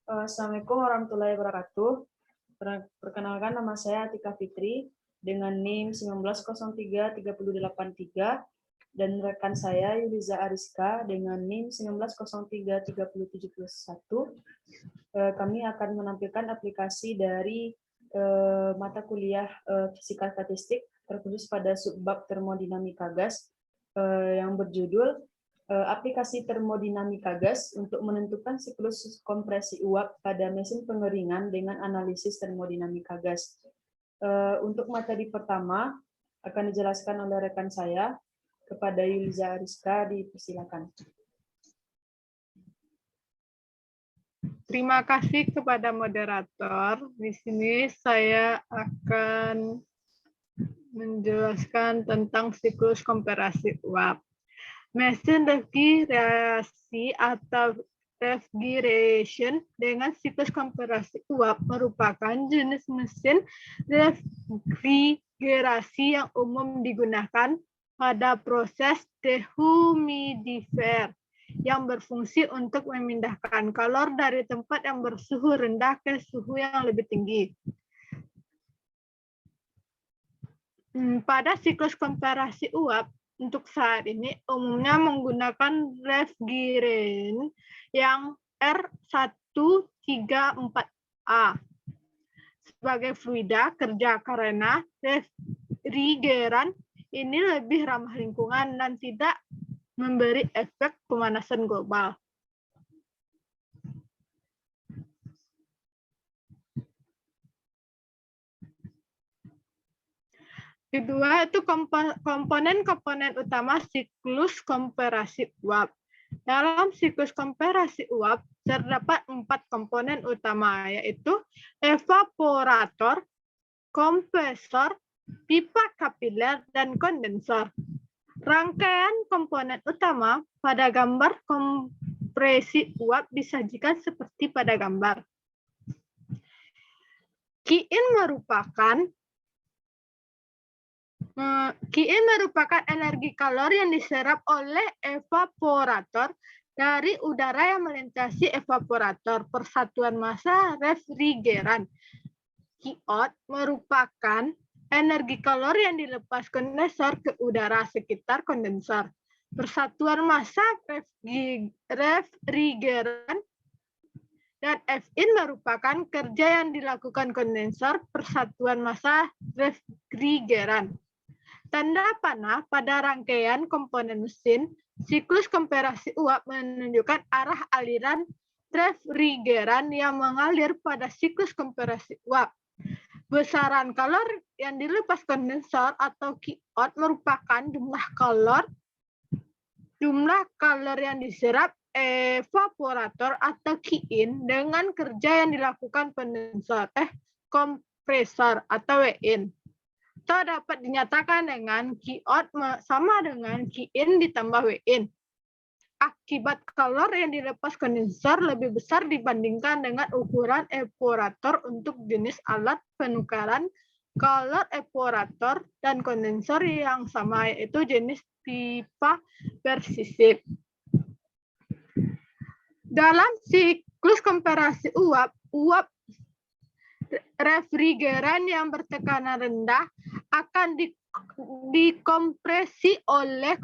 Assalamualaikum warahmatullahi wabarakatuh. Perkenalkan, nama saya Atika Fitri dengan NIM 19033083 dan rekan saya Yuliza Ariska dengan NIM 19033071. Kami akan menampilkan aplikasi dari mata kuliah Fisika Statistik terkhusus pada subbab termodinamika gas yang berjudul aplikasi termodinamika gas untuk menentukan siklus kompresi uap pada mesin pengeringan dengan analisis termodinamika gas. Untuk materi pertama akan dijelaskan oleh rekan saya. Kepada Yuliza Ariska, dipersilakan. Terima kasih kepada moderator. Di sini saya akan menjelaskan tentang siklus kompresi uap. Mesin refrigerasi atau refrigeration dengan siklus kompresi uap merupakan jenis mesin refrigerasi yang umum digunakan pada proses dehumidifier yang berfungsi untuk memindahkan kalor dari tempat yang bersuhu rendah ke suhu yang lebih tinggi. Pada siklus kompresi uap, untuk saat ini umumnya menggunakan refrigerant yang R134A sebagai fluida kerja karena refrigerant ini lebih ramah lingkungan dan tidak memberi efek pemanasan global. Kedua itu komponen-komponen utama siklus kompresi uap. Dalam siklus kompresi uap terdapat 4 komponen utama, yaitu evaporator, kompresor, pipa kapiler, dan kondensor. Rangkaian komponen utama pada gambar kompresi uap disajikan seperti pada gambar. Qin merupakan energi kalor yang diserap oleh evaporator dari udara yang melintasi evaporator. Persatuan massa refrigeran. Qiot merupakan energi kalor yang dilepas kondensor ke udara sekitar kondensor. Persatuan massa refrigeran dan Fin merupakan kerja yang dilakukan kondensor persatuan massa refrigeran. Tanda panah pada rangkaian komponen mesin, siklus kompresi uap menunjukkan arah aliran refrigeran yang mengalir pada siklus kompresi uap. Besaran kalor yang dilepas kondensor atau Qiot merupakan jumlah kalor yang diserap evaporator atau Qin dengan kerja yang dilakukan kompresor atau Win. Atau dapat dinyatakan dengan Qiot sama dengan Qin ditambah Win. Akibat kalor yang dilepas kondensor lebih besar dibandingkan dengan ukuran evaporator untuk jenis alat penukaran kalor evaporator dan kondensor yang sama, yaitu jenis pipa bersisip. Dalam siklus kompresi uap refrigeran yang bertekanan rendah akan dikompresi oleh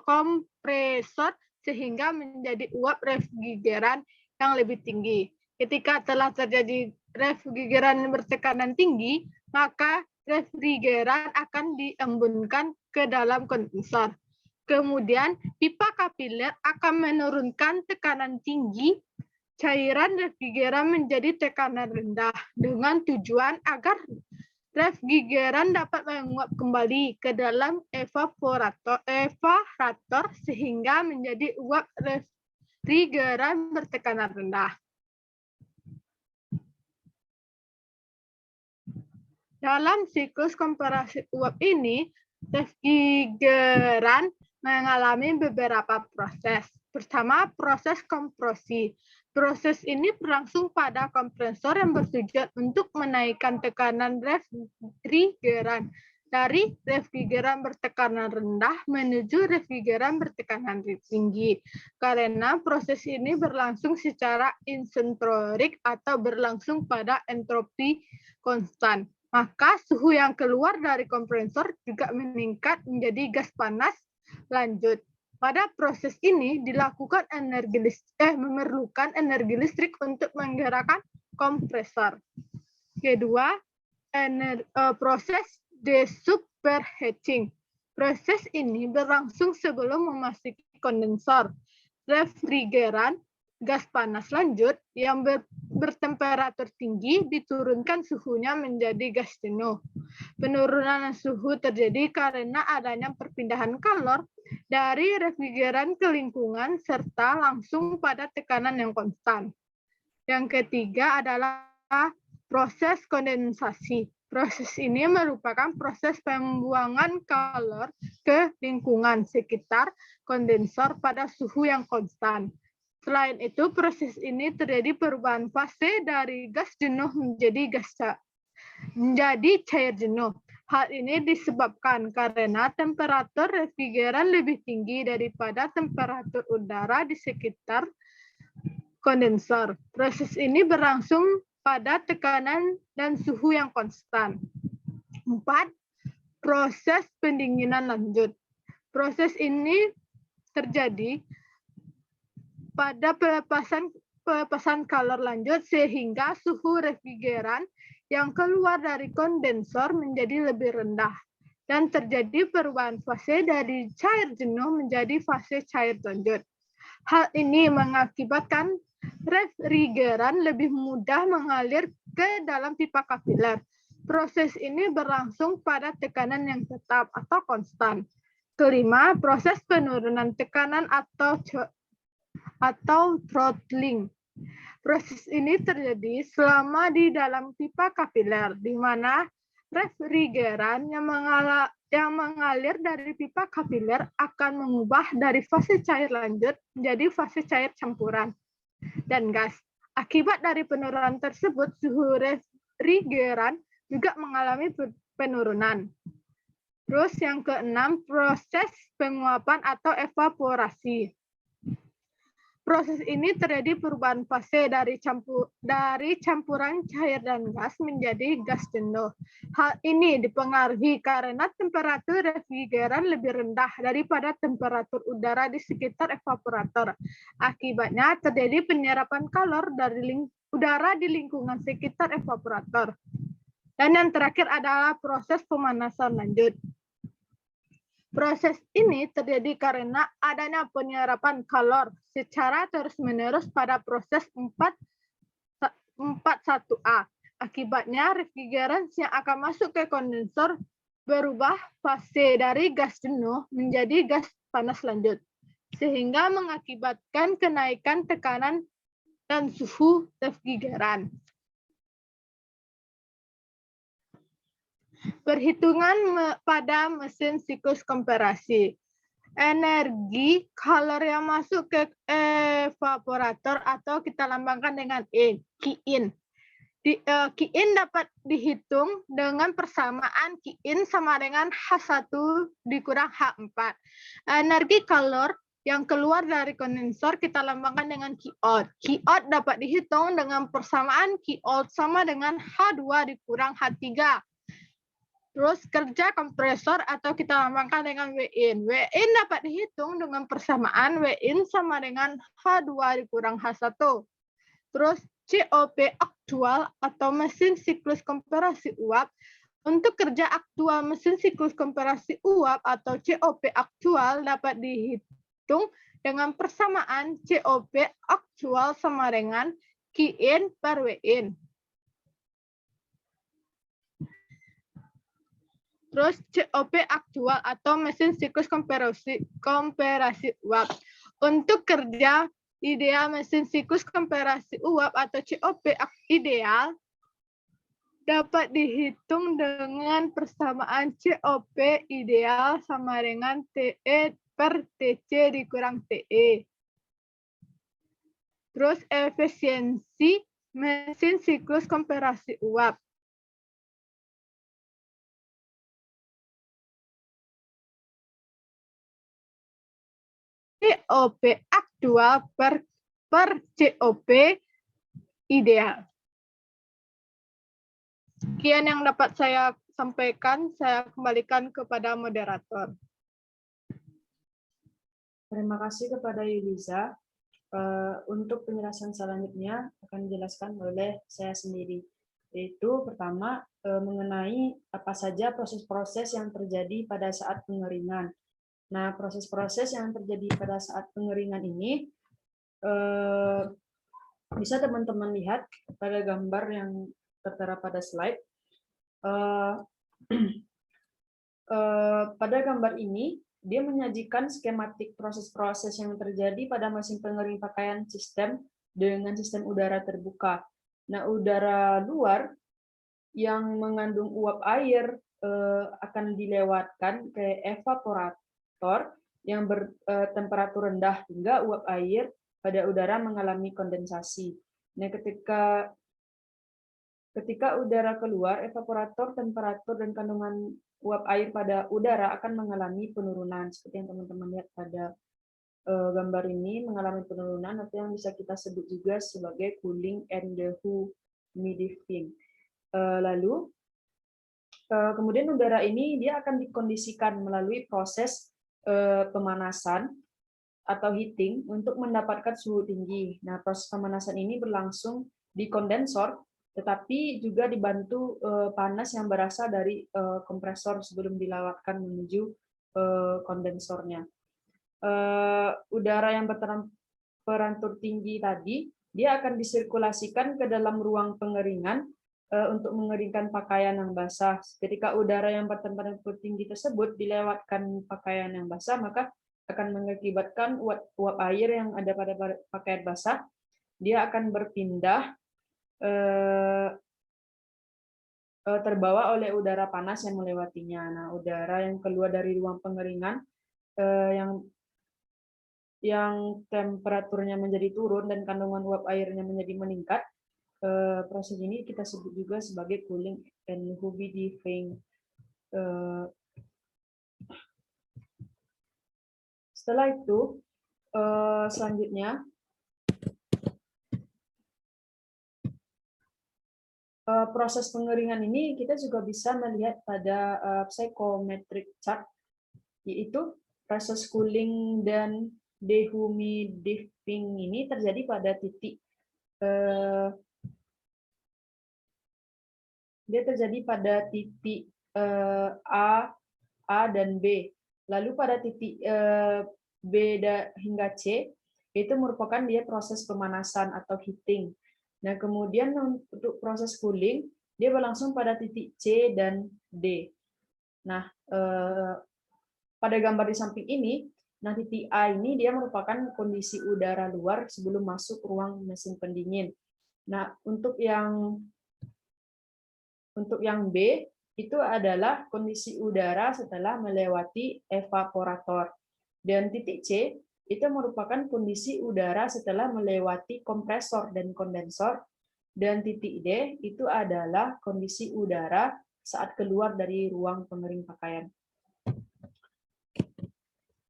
kompresor sehingga menjadi uap refrigeran yang lebih tinggi. Ketika telah terjadi refrigeran bertekanan tinggi, maka refrigeran akan diembunkan ke dalam kondensor. Kemudian pipa kapiler akan menurunkan tekanan tinggi cairan refrigeran menjadi tekanan rendah dengan tujuan agar refrigeran dapat menguap kembali ke dalam evaporator sehingga menjadi uap refrigeran bertekanan rendah. Dalam siklus kompresi uap ini, refrigeran mengalami beberapa proses. Pertama, proses kompresi. Proses ini berlangsung pada kompresor yang bertujuan untuk menaikkan tekanan refrigeran dari refrigeran bertekanan rendah menuju refrigeran bertekanan tinggi. Karena proses ini berlangsung secara isentrorik atau berlangsung pada entropi konstan. Maka suhu yang keluar dari kompresor juga meningkat menjadi gas panas lanjut. Pada proses ini dilakukan memerlukan energi listrik untuk menggerakkan kompresor. Kedua, proses desuperheating. Proses ini berlangsung sebelum memasuki kondensor. Refrigeran gas panas lanjut yang bertemperatur tinggi diturunkan suhunya menjadi gas jenuh. Penurunan suhu terjadi karena adanya perpindahan kalor dari refrigeran ke lingkungan serta langsung pada tekanan yang konstan. Yang ketiga adalah proses kondensasi. Proses ini merupakan proses pembuangan kalor ke lingkungan sekitar kondensor pada suhu yang konstan. Selain itu, proses ini terjadi perubahan fase dari gas jenuh menjadi cair jenuh. Hal ini disebabkan karena temperatur refrigeran lebih tinggi daripada temperatur udara di sekitar kondensor. Proses ini berlangsung pada tekanan dan suhu yang konstan. 4. Proses pendinginan lanjut. Proses ini terjadi pada pelepasan kalor lanjut sehingga suhu refrigeran yang keluar dari kondensor menjadi lebih rendah dan terjadi perubahan fase dari cair jenuh menjadi fase cair lanjut. Hal ini mengakibatkan refrigeran lebih mudah mengalir ke dalam pipa kapiler. Proses ini berlangsung pada tekanan yang tetap atau konstan. Kelima, proses penurunan tekanan atau throttling. Proses ini terjadi selama di dalam pipa kapiler, di mana refrigeran yang mengalir dari pipa kapiler akan mengubah dari fase cair lanjut menjadi fase cair campuran dan gas. Akibat dari penurunan tersebut, suhu refrigeran juga mengalami penurunan. Terus yang keenam, proses penguapan atau evaporasi. Proses ini terjadi perubahan fase dari campuran cair dan gas menjadi gas jenuh. Hal ini dipengaruhi karena temperatur refrigeran lebih rendah daripada temperatur udara di sekitar evaporator. Akibatnya terjadi penyerapan kalor dari udara di lingkungan sekitar evaporator. Dan yang terakhir adalah proses pemanasan lanjut. Proses ini terjadi karena adanya penyerapan kalor secara terus-menerus pada proses 41A. Akibatnya, refrigeran yang akan masuk ke kondensor berubah fase dari gas jenuh menjadi gas panas lanjut, sehingga mengakibatkan kenaikan tekanan dan suhu refrigeran. Perhitungan pada mesin siklus kompresi. Energi kalor yang masuk ke evaporator atau kita lambangkan dengan E, Qin. Qin dapat dihitung dengan persamaan Qin sama dengan H1 dikurang H4. Energi kalor yang keluar dari kondensor kita lambangkan dengan Qout. Qout dapat dihitung dengan persamaan Qout sama dengan H2 dikurang H3. Terus kerja kompresor atau kita lambangkan dengan Win. Win dapat dihitung dengan persamaan Win sama dengan H2 dikurang H1. Terus COP aktual atau mesin siklus kompresi uap. Untuk kerja aktual mesin siklus kompresi uap atau COP aktual dapat dihitung dengan persamaan COP aktual sama dengan Qin per Win. Terus COP aktual atau mesin siklus kompresi uap. Untuk kerja ideal mesin siklus kompresi uap atau COP ideal dapat dihitung dengan persamaan COP ideal sama dengan TE per TC dikurang TE. Terus efisiensi mesin siklus kompresi uap. COP aktual per COP ideal. Sekian yang dapat saya sampaikan, saya kembalikan kepada moderator. Terima kasih kepada Yuliza. Untuk penjelasan selanjutnya akan dijelaskan oleh saya sendiri. Yaitu pertama, mengenai apa saja proses-proses yang terjadi pada saat pengeringan. Nah, proses-proses yang terjadi pada saat pengeringan ini bisa teman-teman lihat pada gambar yang tertera pada slide. Pada gambar ini, dia menyajikan skematik proses-proses yang terjadi pada mesin pengering pakaian sistem dengan sistem udara terbuka. Nah, udara luar yang mengandung uap air akan dilewatkan ke evaporator yang bertemperatur rendah hingga uap air pada udara mengalami kondensasi. Nah, ketika udara keluar, evaporator, temperatur, dan kandungan uap air pada udara akan mengalami penurunan. Seperti yang teman-teman lihat pada gambar ini, mengalami penurunan atau yang bisa kita sebut juga sebagai cooling and humidifying. Lalu, kemudian udara ini dia akan dikondisikan melalui proses pemanasan atau heating untuk mendapatkan suhu tinggi. Nah, proses pemanasan ini berlangsung di kondensor, tetapi juga dibantu panas yang berasal dari kompresor sebelum dilewatkan menuju kondensornya. Udara yang bertemperatur tinggi tadi, dia akan disirkulasikan ke dalam ruang pengeringan untuk mengeringkan pakaian yang basah. Ketika udara yang bertemperatur tinggi tersebut dilewatkan pakaian yang basah, maka akan mengakibatkan uap air yang ada pada pakaian basah, dia akan berpindah terbawa oleh udara panas yang melewatinya. Nah, udara yang keluar dari ruang pengeringan yang temperaturnya menjadi turun dan kandungan uap airnya menjadi meningkat, proses ini kita sebut juga sebagai cooling and humidifying. Setelah itu, selanjutnya proses pengeringan ini kita juga bisa melihat pada psychometric chart, yaitu proses cooling dan dehumidifying ini terjadi pada titik A dan B. Lalu pada titik B hingga C itu merupakan dia proses pemanasan atau heating. Nah, kemudian untuk proses cooling, dia berlangsung pada titik C dan D. Nah, pada gambar di samping ini, nah titik A ini dia merupakan kondisi udara luar sebelum masuk ruang mesin pendingin. Nah, untuk yang B, itu adalah kondisi udara setelah melewati evaporator. Dan titik C itu merupakan kondisi udara setelah melewati kompresor dan kondensor, dan titik D itu adalah kondisi udara saat keluar dari ruang pengering pakaian.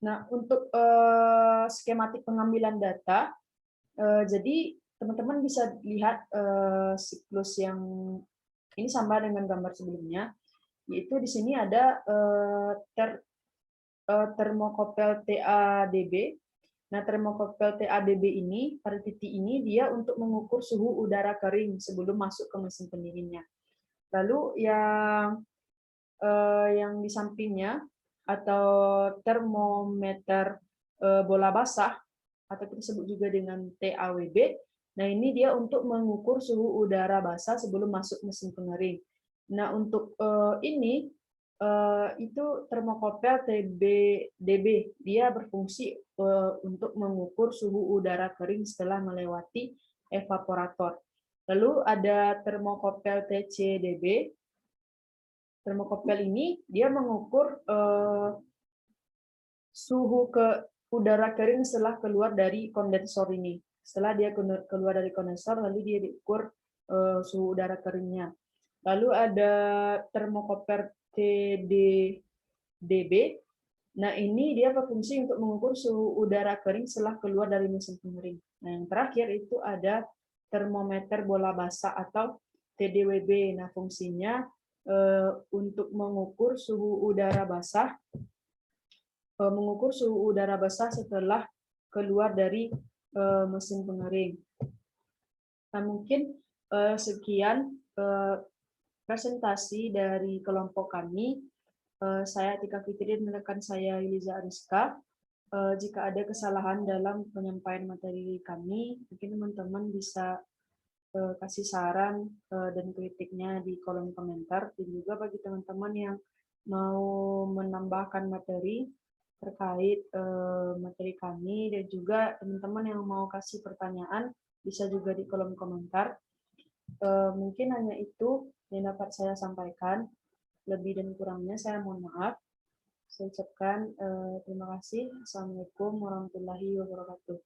Nah, untuk skematik pengambilan data, jadi teman-teman bisa lihat siklus yang ini sama dengan gambar sebelumnya, yaitu di sini ada termokopel TADB. Nah, termokopel TADB ini pada titik ini dia untuk mengukur suhu udara kering sebelum masuk ke mesin pendinginnya. Lalu yang di sampingnya atau termometer bola basah atau kita sebut juga dengan TAWB. Nah, ini dia untuk mengukur suhu udara basah sebelum masuk mesin pengering. Nah, untuk ini itu termokopel TBDB, dia berfungsi untuk mengukur suhu udara kering setelah melewati evaporator. Lalu ada termokopel TCDB. Termokopel ini dia mengukur suhu udara kering setelah keluar dari kondensor ini. Setelah dia keluar dari kondensor, lalu dia diukur suhu udara keringnya. Lalu ada termokopel TDDB. Nah, ini dia berfungsi untuk mengukur suhu udara kering setelah keluar dari mesin pengering. Nah, yang terakhir itu ada termometer bola basah atau TDWB. Nah, fungsinya untuk mengukur suhu udara basah, setelah keluar dari mesin pengering. Nah, mungkin sekian presentasi dari kelompok kami. Saya Atika Fitri dan rekan saya Eliza Ariska. Jika ada kesalahan dalam penyampaian materi kami, mungkin teman-teman bisa kasih saran dan kritiknya di kolom komentar. Dan juga bagi teman-teman yang mau menambahkan materi terkait materi kami, dan juga teman-teman yang mau kasih pertanyaan bisa juga di kolom komentar. Mungkin hanya itu yang dapat saya sampaikan. Lebih dan kurangnya saya mohon maaf. Saya ucapkan terima kasih. Assalamualaikum warahmatullahi wabarakatuh.